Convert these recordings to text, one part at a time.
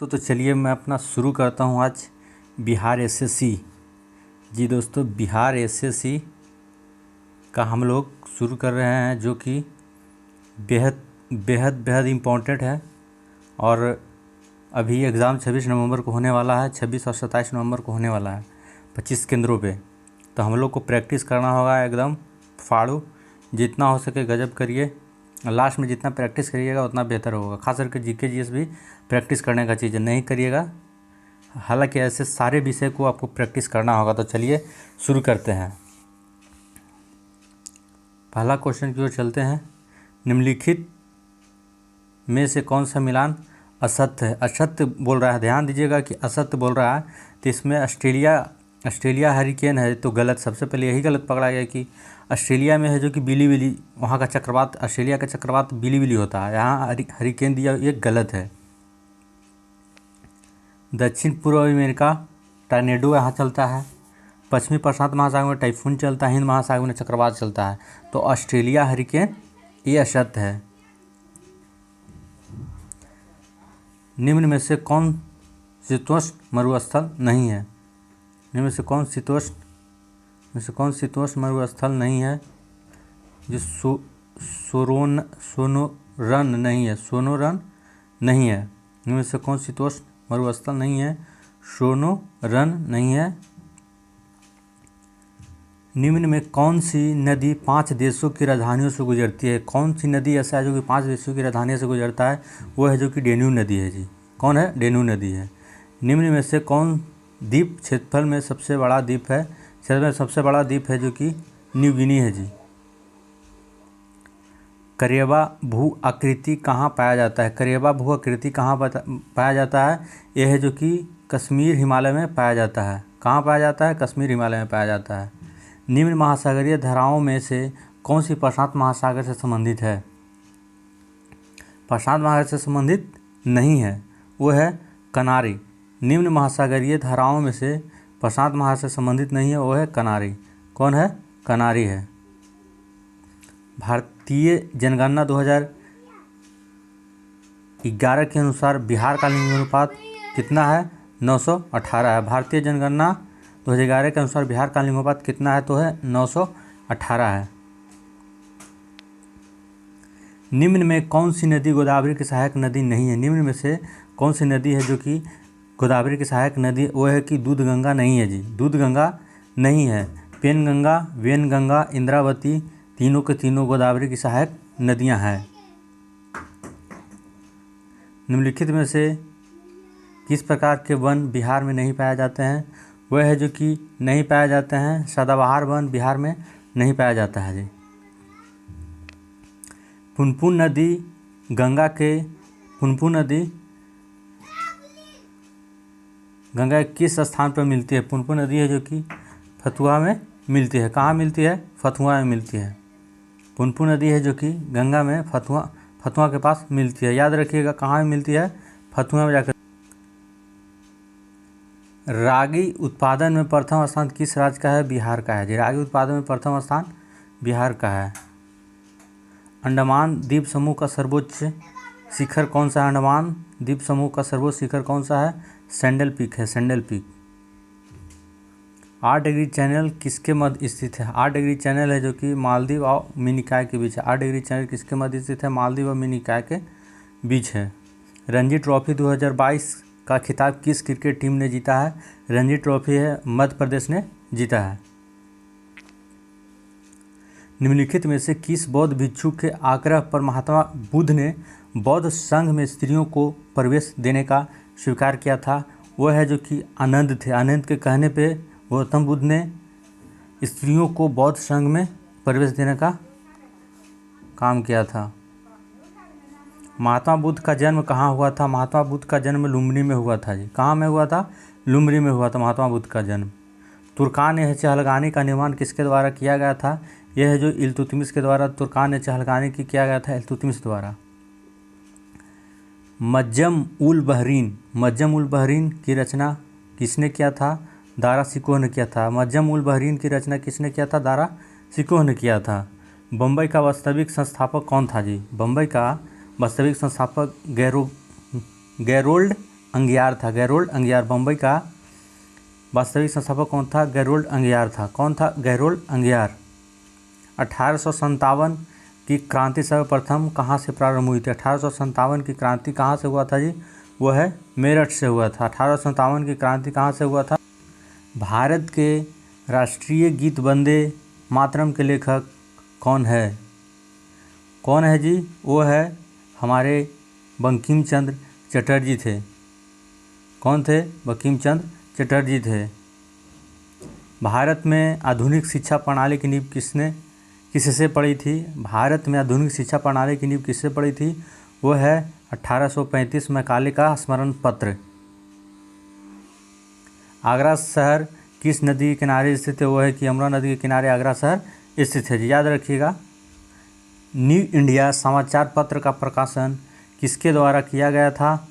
दोस्तों तो चलिए मैं अपना शुरू करता हूँ आज बिहार एसएससी। जी दोस्तों, बिहार एसएससी का हम लोग शुरू कर रहे हैं, जो कि बेहद बेहद बेहद इम्पोर्टेंट है। और अभी एग्ज़ाम 26 नवंबर को होने वाला है, 26 और 27 नवंबर को होने वाला है 25 केंद्रों पे। तो हम लोग को प्रैक्टिस करना होगा एकदम फाड़ू, जितना हो सके गजब करिए। लास्ट में जितना प्रैक्टिस करिएगा उतना बेहतर होगा। खास करके जीके जीएस भी प्रैक्टिस करने का चीज़ है, नहीं करिएगा। हालांकि ऐसे सारे विषय को आपको प्रैक्टिस करना होगा। तो चलिए शुरू करते हैं। पहला क्वेश्चन की ओर चलते हैं। निम्नलिखित में से कौन सा मिलान असत्य है? असत्य बोल रहा है, ध्यान दीजिएगा कि असत्य बोल रहा है। तो इसमें ऑस्ट्रेलिया हरिकेन है, तो गलत। सबसे पहले यही गलत पकड़ा गया कि ऑस्ट्रेलिया में है जो कि बिली वहाँ का चक्रवात, ऑस्ट्रेलिया का चक्रवात बिली होता है। यहाँ हरिकेन दिया, ये गलत है। दक्षिण पूर्व अमेरिका टॉर्नेडो यहाँ चलता है। पश्चिमी प्रशांत महासागर में टाइफून चलता है। हिंद महासागर में चक्रवात चलता है। तो ऑस्ट्रेलिया हरिकेन ये असत्य है। निम्न में से कौन शीतोष्ण मरुस्थल नहीं है? निम्न में से कौन शीतोष्ण मरुस्थल नहीं है? जो सोनोरन नहीं है। सोनोरन नहीं है। निम्न में से कौन शीतोष्ण मरुस्थल नहीं है? सोनोरन नहीं है। निम्न में कौन सी नदी 5 देशों की राजधानियों से गुजरती है? कौन सी नदी ऐसा है जो कि 5 देशों की राजधानियों से गुजरता है? वो है जो कि डेन्यू नदी है जी। कौन है? डेन्यू नदी है। निम्न में से कौन द्वीप क्षेत्रफल में सबसे बड़ा द्वीप है? क्षेत्र में सबसे बड़ा द्वीप है जो कि न्यू गिनी है जी। करिएबा भू आकृति कहाँ पाया जाता है? करिएबा भू आकृति कहाँ पाया जाता है? यह है जो कि कश्मीर हिमालय में पाया जाता है। कहाँ पाया जाता है? कश्मीर हिमालय में पाया जाता है। निम्न महासागरीय धाराओं में से कौन सी प्रशांत महासागर से संबंधित है? प्रशांत महासागर से संबंधित नहीं है, वो है कनारी। निम्न महासागरीय धाराओं में से प्रशांत महासागर से संबंधित नहीं है, वो है कनारी। कौन है? कनारी है। भारतीय जनगणना 2011 के अनुसार बिहार का लिंगानुपात कितना है? 918 है। भारतीय जनगणना 2011 के अनुसार बिहार का लिंगानुपात कितना है? तो है 918 है। निम्न में कौन सी नदी गोदावरी की सहायक नदी नहीं है? निम्न में से कौन सी नदी है जो कि गोदावरी की सहायक नदी? वो है कि दूधगंगा नहीं है जी। दूधगंगा नहीं है। पेनगंगा, वेनगंगा, इंद्रावती, तीनों के तीनों गोदावरी की सहायक नदियां हैं। निम्नलिखित में से किस प्रकार के वन बिहार में नहीं पाए जाते हैं? वह है जो कि नहीं पाए जाते हैं, सदाबहार वन बिहार में नहीं पाया जाता है जी। पुनपुन नदी गंगा के किस स्थान पर मिलती है? पुनपुन नदी है जो कि फतुहा में मिलती है। कहाँ मिलती है? फतुहा में मिलती है। पुनपुन नदी है जो कि गंगा में फतुहा के पास मिलती है। याद रखिएगा कहाँ मिलती है? फतुहा में जाकर। रागी उत्पादन में प्रथम स्थान किस राज्य का है? बिहार का है जी। रागी उत्पादन में प्रथम स्थान बिहार का है। अंडमान द्वीप समूह का सर्वोच्च शिखर कौन सा है? अंडमान द्वीप समूह का सर्वोच्च शिखर कौन सा है? सैंडल पीक है, सैंडल पीक। 8 डिग्री चैनल किसके मध्य स्थित है? 8 डिग्री चैनल है जो कि मालदीव और मिनिकॉय के बीच है। 8 डिग्री चैनल किसके मध्य स्थित है? मालदीव और मिनिकॉय के बीच है। रणजी ट्रॉफी 2022 का खिताब किस क्रिकेट टीम ने जीता है? रणजी ट्रॉफी है मध्य प्रदेश ने जीता है। निम्नलिखित में से किस बौद्ध भिक्षु के आग्रह पर महात्मा बुद्ध ने बौद्ध संघ में स्त्रियों को प्रवेश देने का स्वीकार किया था? वह है जो कि आनंद थे। आनंद के कहने पे गौतम बुद्ध ने स्त्रियों को बौद्ध संघ में प्रवेश देने का काम किया था। महात्मा बुद्ध का जन्म कहाँ हुआ था? महात्मा बुद्ध का जन्म लुम्बिनी में हुआ था जी। कहाँ में हुआ था? लुम्बिनी में हुआ था महात्मा बुद्ध का जन्म। तुर्कान चहलगानी का निर्माण किसके द्वारा किया गया था? यह है जो इल्तुतमिश के द्वारा तुर्कान चहलगानी की किया गया था, इल्तुतमिश द्वारा। मज्जम उल बहरीन की रचना किसने किया था? दारा शिकोह ने किया था। मज्जम उल बहरीन की रचना किसने किया था? दारा शिकोह ने किया था। बम्बई का वास्तविक संस्थापक कौन था जी? बम्बई का वास्तविक संस्थापक गैरोल्ड अंगियार था। गैरोल्ड अंगियार बम्बई का वास्तविक संस्थापक कौन था? गैरोल्ड अंगियार था। कौन था? गैरोल्ड अंगियार। 1857 की क्रांति सर्वप्रथम कहाँ से प्रारंभ हुई थी? 1857 की क्रांति कहाँ से हुआ था जी? वो है मेरठ से हुआ था। 1857 की क्रांति कहाँ से हुआ था? भारत के राष्ट्रीय गीत वंदे मातरम के लेखक कौन है? कौन है जी? वो है हमारे बंकिम चंद्र चटर्जी थे। कौन थे? बंकिम चंद्र चटर्जी थे। भारत में आधुनिक शिक्षा प्रणाली की नींव किससे पड़ी थी? भारत में आधुनिक शिक्षा प्रणाली की नींव किससे पड़ी थी? वो है 1835 मैकाले का स्मरण पत्र। आगरा शहर किस नदी के किनारे स्थित है? वो है कि यमुना नदी के किनारे आगरा शहर स्थित है। याद रखिएगा। न्यू इंडिया समाचार पत्र का प्रकाशन किसके द्वारा किया गया था?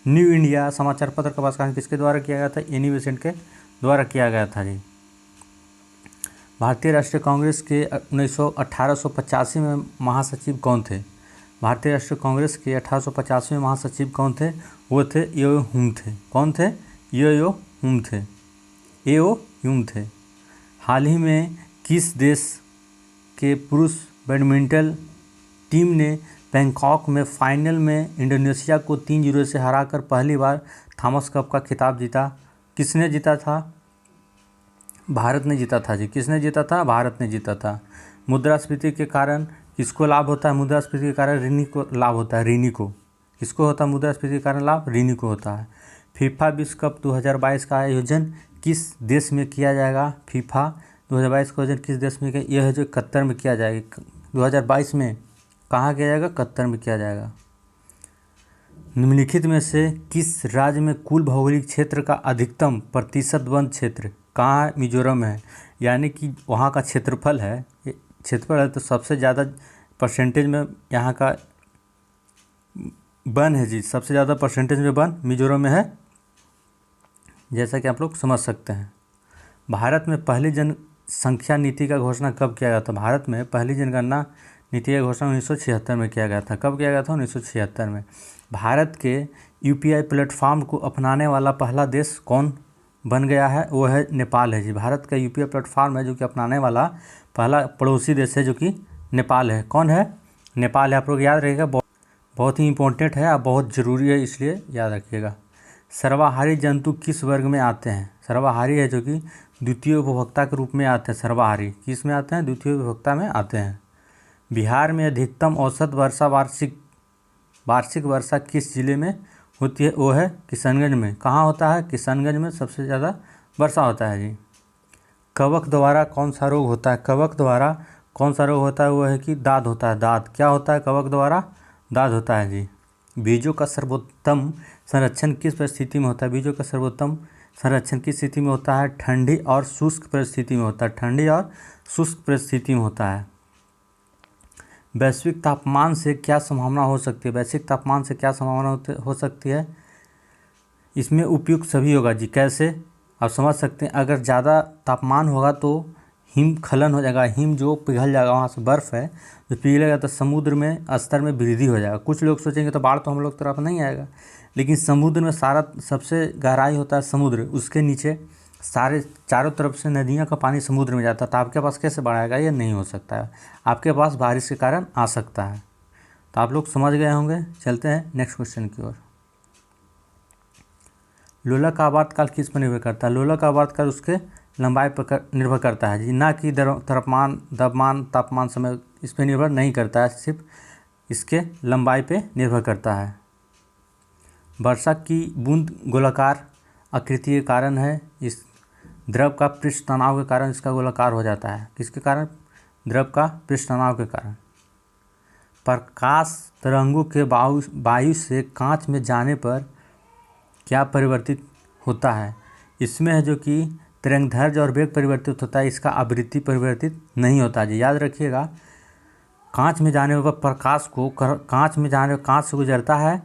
न्यू इंडिया समाचार पत्र का प्रकाशन किसके द्वारा किया गया था? एनी बेसेंट के द्वारा किया गया था जी। भारतीय राष्ट्रीय कांग्रेस के 1885 में महासचिव कौन थे? भारतीय राष्ट्रीय कांग्रेस के 1885 में महासचिव कौन थे? वो थे एओ ह्यूम थे। कौन थे? एओ ह्यूम थे। एओ ह्यूम थे। हाल ही में किस देश के पुरुष बैडमिंटन टीम ने बैंकॉक में फाइनल में इंडोनेशिया को 3-0 से हराकर पहली बार थॉमस कप का खिताब जीता? किसने जीता था? भारत ने जीता था जी। किसने जीता था? भारत ने जीता था। मुद्रास्फीति के कारण किसको लाभ होता है? मुद्रास्फीति के कारण ऋणी को लाभ होता है। ऋणी को किसको होता है? मुद्रास्फीति के कारण लाभ ऋणी को होता है। फीफा विश्व कप 2022 का आयोजन किस देश में किया जाएगा? फीफा 2022 का आयोजन किस देश में किया? यह है जो कतर में किया जाएगा। 2022 में कहाँ किया जाएगा? कतर में किया जाएगा। निम्नलिखित में से किस राज्य में कुल भौगोलिक क्षेत्र का अधिकतम प्रतिशत वन क्षेत्र कहाँ है? मिजोरम है। यानी कि वहाँ का क्षेत्रफल है, तो सबसे ज़्यादा परसेंटेज में यहाँ का वन है जी। सबसे ज़्यादा परसेंटेज में वन मिजोरम में है, जैसा कि आप लोग समझ सकते हैं। भारत में पहली जनसंख्या नीति का घोषणा कब किया गया था? भारत में पहली जनगणना नीति का घोषणा 1976 में किया गया था। कब किया गया था? 1976 में। भारत के यूपीआई प्लेटफॉर्म को अपनाने वाला पहला देश कौन बन गया है? वो है नेपाल है जी। भारत का यूपीआई प्लेटफॉर्म है जो कि अपनाने वाला पहला पड़ोसी देश है, जो कि नेपाल है। कौन है? नेपाल है। आप लोग याद रखिएगा, बहुत ही इंपॉर्टेंट है और बहुत ज़रूरी है, इसलिए याद रखिएगा। सर्वाहारी जंतु किस वर्ग में आते हैं? सर्वाहारी है जो कि द्वितीय उपभोक्ता के रूप में आते हैं। सर्वाहारी किस में आते हैं? द्वितीय उपभोक्ता में आते हैं। बिहार में अधिकतम औसत वर्षा वार्षिक वर्षा किस जिले में होती है? वो है किशनगंज में। कहाँ होता है? किशनगंज में सबसे ज़्यादा वर्षा होता है जी। कवक द्वारा कौन सा रोग होता है? कवक द्वारा कौन सा रोग होता है? वो है कि दाद होता है। दाद क्या होता है? कवक द्वारा दाद होता है जी। बीजों का सर्वोत्तम संरक्षण किस परिस्थिति में होता है? बीजों का सर्वोत्तम संरक्षण किस स्थिति में होता है? ठंडी और शुष्क परिस्थिति में होता है। ठंडी और शुष्क परिस्थिति में होता है। वैश्विक तापमान से क्या संभावना हो सकती है? वैश्विक तापमान से क्या संभावना हो सकती है? इसमें उपयुक्त सभी होगा जी। कैसे? आप समझ सकते हैं। अगर ज़्यादा तापमान होगा तो हिमस्खलन हो जाएगा। हिम जो पिघल जाएगा, वहाँ से बर्फ़ है जो पिघलेगा तो समुद्र में स्तर में वृद्धि हो जाएगा। कुछ लोग सोचेंगे तो बाढ़ तो हम लोग तरफ नहीं आएगा, लेकिन समुद्र में सारा सबसे गहराई होता है समुद्र, उसके नीचे सारे चारों तरफ से नदियों का पानी समुद्र में जाता है। तो आपके पास कैसे बाढ़ आएगा? ये नहीं हो सकता है। आपके पास बारिश के कारण आ सकता है। तो आप लोग समझ गए होंगे। चलते हैं नेक्स्ट क्वेश्चन की ओर। लोलक का आवर्तकाल किस पर निर्भर करता है? लोलक का आवर्तकाल उसके लंबाई पर निर्भर करता है जी, ना कि तापमान समय इस पर निर्भर नहीं करता है, सिर्फ इसके लंबाई पे निर्भर करता है। वर्षा की बूंद गोलाकार आकृति के कारण है। इस द्रव का पृष्ठ तनाव के कारण इसका गोलाकार हो जाता है। किसके कारण? द्रव का पृष्ठ तनाव के कारण। प्रकाश तरंगों के वायु से कांच में जाने पर क्या परिवर्तित होता है? इसमें है जो कि तरंगदैर्घ्य और वेग परिवर्तित होता है, इसका आवृत्ति परिवर्तित नहीं होता जी। याद रखिएगा, कांच में जाने पर प्रकाश को कांच से गुजरता है,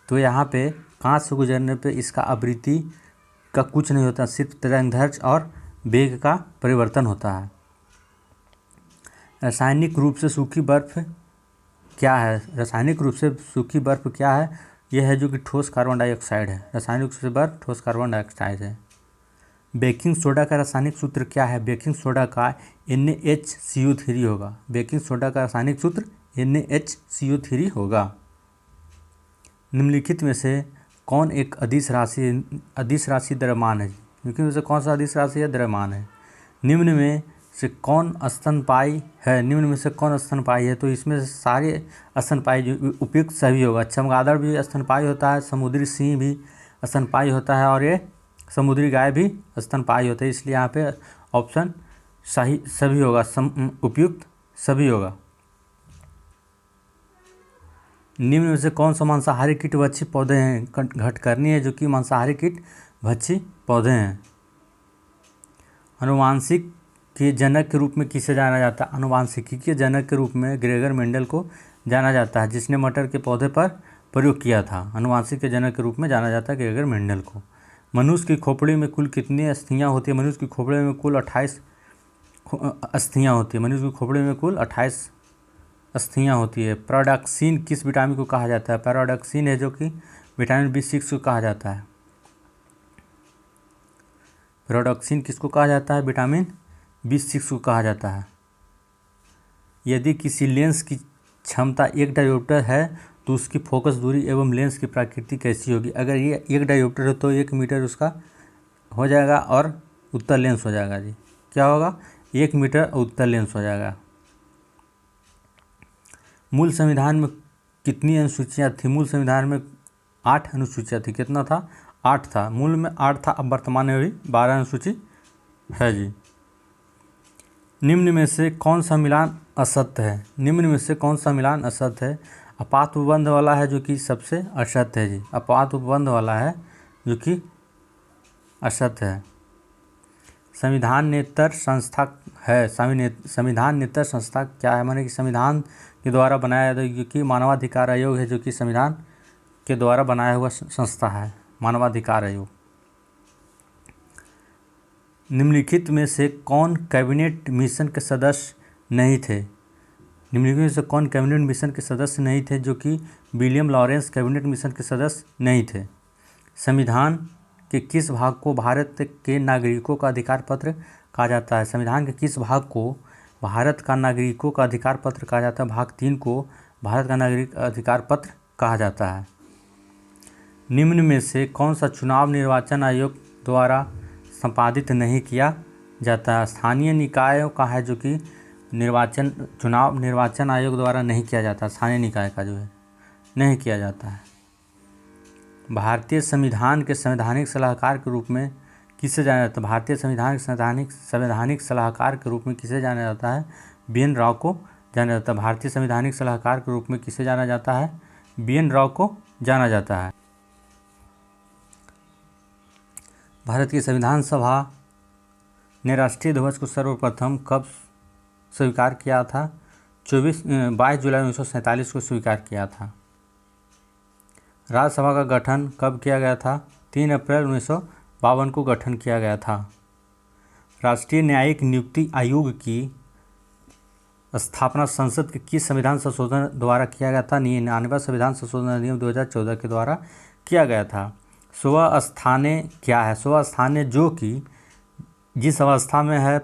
तो यहाँ पे कांच से गुजरने पे इसका आवृत्ति का कुछ नहीं होता, सिर्फ तरंगदैर्घ्य और वेग का परिवर्तन होता है। रासायनिक रूप से सूखी बर्फ क्या है? रासायनिक रूप से सूखी बर्फ क्या है? यह है जो कि ठोस कार्बन डाइऑक्साइड है। रासायनिक सूत्र पर ठोस कार्बन डाइऑक्साइड है। बेकिंग सोडा का रासायनिक सूत्र क्या है? बेकिंग सोडा का NaHCO3 होगा। बेकिंग सोडा का रासायनिक सूत्र NaHCO3 होगा। निम्नलिखित में से कौन एक अदिश राशि द्रव्यमान है? निम्नलिखित में से कौन सा अदिश राशि है? द्रव्यमान है। निम्न में से कौन स्तनपायी है? निम्न में से कौन स्तनपायी है? तो इसमें से सारे स्तनपायी जो उपयुक्त सभी होगा। चमगादड़ भी स्तनपायी होता है, समुद्री सिंह भी स्तनपायी होता है, और ये समुद्री गाय भी स्तनपायी होता है। इसलिए यहाँ पे ऑप्शन सही सभी होगा, उपयुक्त सभी होगा। निम्न में से कौन सा मांसाहारी कीट भक्षी पौधे हैं? घटकर्णी है जो कि मांसाहारी कीट भक्षी पौधे हैं। आनुवांशिक के जनक के रूप में किसे जाना जाता है? आनुवांशिकी के जनक के रूप में ग्रेगर मेंडल को जाना जाता है, जिसने मटर के पौधे पर प्रयोग किया था। आनुवांशिक के जनक के रूप में जाना जाता है ग्रेगर मेंडल को। मनुष्य की खोपड़ी में कुल कितनी अस्थियाँ होती है? मनुष्य की खोपड़ी में कुल 28 अस्थियाँ होती है। मनुष्य की खोपड़ी में कुल 28 अस्थियाँ होती है। पैराडॉक्सिन किस विटामिन को कहा जाता है? पैराडॉक्सिन है जो कि विटामिन B6 को कहा जाता है। पैराडॉक्सिन किसको कहा जाता है? विटामिन B6 को कहा जाता है। यदि किसी लेंस की क्षमता 1 डायोप्टर है तो उसकी फोकस दूरी एवं लेंस की प्रकृति कैसी होगी? अगर ये 1 डायोप्टर है तो 1 मीटर उसका हो जाएगा और उत्तल लेंस हो जाएगा जी। क्या होगा? 1 मीटर उत्तल लेंस हो जाएगा। मूल संविधान में कितनी अनुसूचियाँ थी? मूल संविधान में 8 अनुसूचियाँ थी। कितना था? 8 था। मूल में 8 था, अब वर्तमान में भी 12 अनुसूची है जी। निम्न में से कौन सा मिलान असत्य है? निम्न में से कौन सा मिलान असत्य है? अपात उपबंध वाला है जो कि सबसे असत्य है जी। अपात उपबंध वाला है जो कि असत्य है। संविधान नेतर संस्था है। संविधान नेतर संस्था क्या है? माने कि संविधान के द्वारा बनाया जो कि मानवाधिकार आयोग है, जो कि संविधान के द्वारा बनाया हुआ संस्था है, मानवाधिकार आयोग। निम्नलिखित में से कौन कैबिनेट मिशन के सदस्य नहीं थे? निम्नलिखित में से कौन कैबिनेट मिशन के सदस्य नहीं थे? जो कि विलियम लॉरेंस कैबिनेट मिशन के सदस्य नहीं थे। संविधान के किस भाग को भारत के नागरिकों का अधिकार पत्र कहा जाता है? संविधान के किस भाग को भारत का नागरिकों का अधिकार पत्र कहा जाता है? भाग 3 को भारत का नागरिक अधिकार पत्र कहा जाता है। निम्न में से कौन सा चुनाव निर्वाचन आयोग द्वारा संपादित नहीं किया जाता है? स्थानीय निकायों का है जो कि चुनाव निर्वाचन आयोग द्वारा नहीं किया जाता। स्थानीय निकाय का जो है नहीं किया जाता है। भारतीय संविधान के संवैधानिक सलाहकार के रूप में किसे जाना जाता है? भारतीय संविधान के संवैधानिक सलाहकार के रूप में किसे जाना जाता है? BN राव को जाना जाता है। भारतीय संवैधानिक सलाहकार के रूप में किसे जाना जाता है? BN राव को जाना जाता है। भारत की संविधान सभा ने राष्ट्रीय ध्वज को सर्वप्रथम कब स्वीकार किया था? 22 जुलाई 1947 को स्वीकार किया था। राज्यसभा का गठन कब किया गया था? 3 अप्रैल 1952 को गठन किया गया था। राष्ट्रीय न्यायिक नियुक्ति आयोग की स्थापना संसद के किस संविधान संशोधन द्वारा किया गया था? 99वां संविधान संशोधन अधिनियम 2014 के द्वारा किया गया था। स्वस्थाने क्या है? स्वस्थाने जो कि जिस अवस्था में है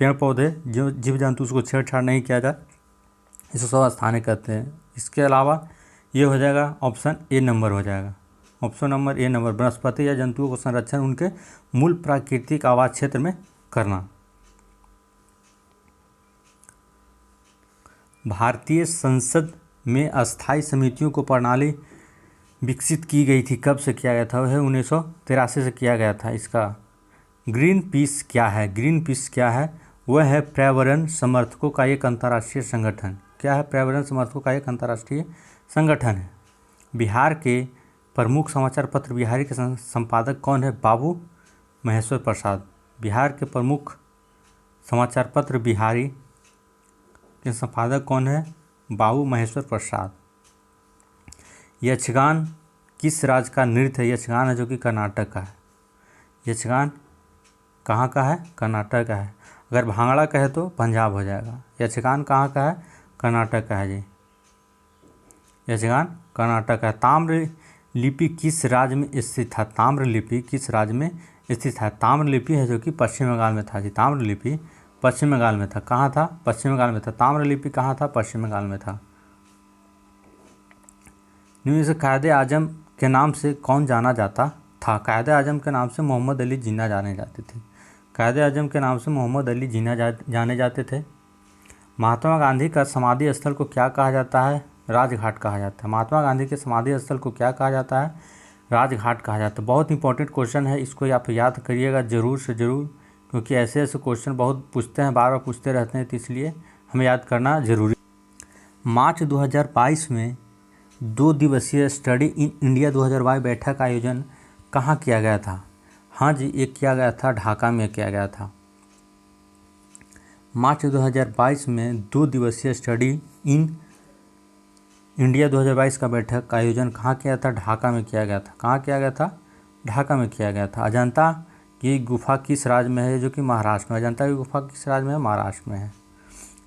पेड़ पौधे जो जीव जंतु उसको छेड़छाड़ नहीं किया जाए, इसे स्वस्थाने कहते हैं। इसके अलावा ये हो जाएगा ऑप्शन A नंबर हो जाएगा। ऑप्शन नंबर A नंबर, वनस्पति या जंतुओं को संरक्षण उनके मूल प्राकृतिक आवास क्षेत्र में करना। भारतीय संसद में अस्थायी समितियों को प्रणाली विकसित की गई थी, कब से किया गया था? वह 1983 से किया गया था। इसका ग्रीन पीस क्या है? ग्रीन पीस क्या है? वह है पर्यावरण समर्थकों का एक अंतर्राष्ट्रीय संगठन। क्या है? पर्यावरण समर्थकों का एक अंतर्राष्ट्रीय संगठन है। बिहार के प्रमुख समाचार पत्र बिहारी के संपादक कौन है? बाबू महेश्वर प्रसाद। बिहार के प्रमुख समाचार पत्र बिहारी के संपादक कौन है? बाबू महेश्वर प्रसाद। यक्षगान किस राज्य का नृत्य है? यक्षगान है जो कि कर्नाटक का है। यक्षगान कहाँ का है? कर्नाटक का है। अगर भांगड़ा कहे तो पंजाब हो जाएगा। यक्षगान कहाँ का है? कर्नाटक का है जी। यक्षगान कर्नाटक है। ताम्र लिपि किस राज्य में स्थित था? ताम्र लिपि किस राज्य में स्थित है? ताम्र लिपि है जो कि पश्चिम बंगाल में था जी। ताम्र लिपि पश्चिम बंगाल में था। कहाँ था? पश्चिम बंगाल में था। ताम्र लिपि कहाँ था? पश्चिम बंगाल में था। निम्न से कायदे आजम के नाम से कौन जाना जाता था? कायदे आजम के नाम से मोहम्मद अली जिन्ना जाने जाते थे। कायदे आजम के नाम से मोहम्मद अली जिन्ना जाने जाते थे। महात्मा गांधी का समाधि स्थल को क्या कहा जाता है? राजघाट कहा जाता है। महात्मा गांधी के समाधि स्थल को क्या कहा जाता है? राजघाट कहा जाता है। बहुत इंपॉर्टेंट क्वेश्चन है, इसको आप याद करिएगा ज़रूर से ज़रूर, क्योंकि ऐसे ऐसे क्वेश्चन बहुत पूछते हैं, बार बार पूछते रहते हैं, तो इसलिए हमें याद करना ज़रूरी। मार्च 2022 में 2 दिवसीय स्टडी इन इंडिया 2022 बैठक का आयोजन कहाँ किया गया था? हाँ जी, ये किया गया था ढाका में किया गया था। मार्च 2022 में 2 दिवसीय स्टडी इन इंडिया 2022 का बैठक का आयोजन कहाँ किया था? ढाका में किया गया था। कहाँ किया गया था? ढाका में किया गया था। अजंता की गुफा किस राज्य में है? जो कि महाराष्ट्र में। अजंता की गुफा किस राज्य में है? महाराष्ट्र में है।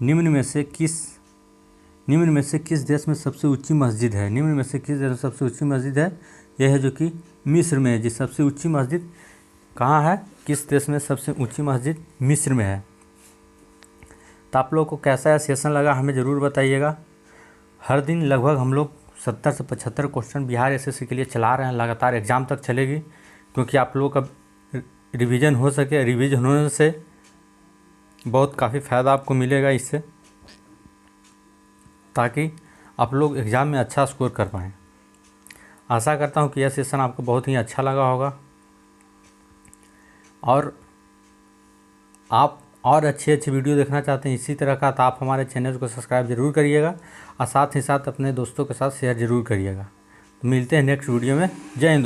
निम्न में से किस देश में सबसे ऊंची मस्जिद है? निम्न में से किस देश में सबसे ऊंची मस्जिद है? यह है जो कि मिस्र में है जी। सबसे ऊंची मस्जिद कहाँ है? किस देश में सबसे ऊंची मस्जिद? मिस्र में है। तो आप लोगों को कैसा है सेशन लगा हमें ज़रूर बताइएगा। हर दिन लगभग हम लोग 70 से 75 क्वेश्चन बिहार एसएससी के लिए चला रहे हैं, लगातार एग्ज़ाम तक चलेगी, क्योंकि आप लोगों का रिवीजन हो सके। रिवीजन होने से बहुत काफ़ी फ़ायदा आपको मिलेगा इससे, ताकि आप लोग एग्ज़ाम में अच्छा स्कोर कर पाएँ। आशा करता हूँ कि यह सेशन आपको बहुत ही अच्छा लगा होगा, और आप और अच्छी वीडियो देखना चाहते हैं इसी तरह का, तो आप हमारे चैनल को सब्सक्राइब ज़रूर करिएगा, और साथ ही साथ अपने दोस्तों के साथ शेयर ज़रूर करिएगा। तो मिलते हैं नेक्स्ट वीडियो में। जय हिंद।